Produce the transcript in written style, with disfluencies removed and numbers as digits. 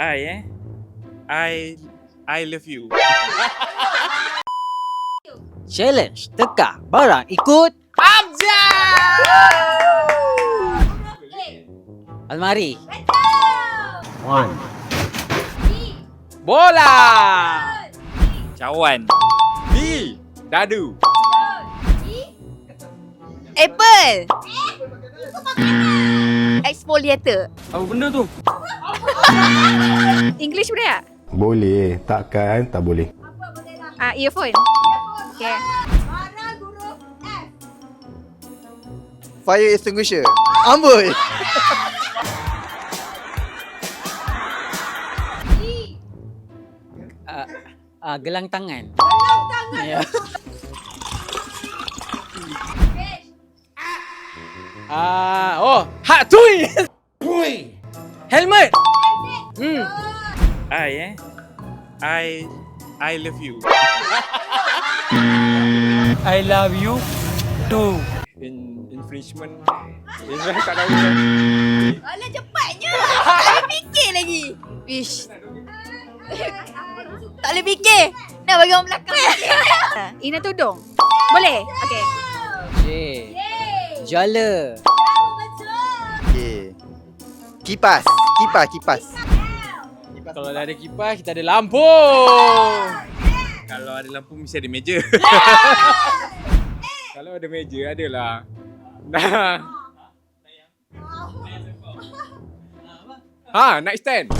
I love you. Challenge teka barang ikut almari. Bola. Cawan. B. Dadu. Apple. Exfoliator. Apa benda tu? English boleh tak? Boleh, takkan tak boleh. Earphone. Okay. Fire extinguisher. Amboi. Gelang tangan. Ya. Hak tui. Helmet. I love you. I love you too. Infringement. Tak tahu. Alah cepatnya. Tak boleh fikir lagi. Wish. Tak boleh fikir. Nak bagi orang belakang. Ina tudung. Boleh? Okay. J. Jala. Okay. Kipas. Kipas. Kalau dah ada kipas, kita ada lampu. Kalau ada lampu mesti ada meja. Kalau ada meja, adalah. Nightstand.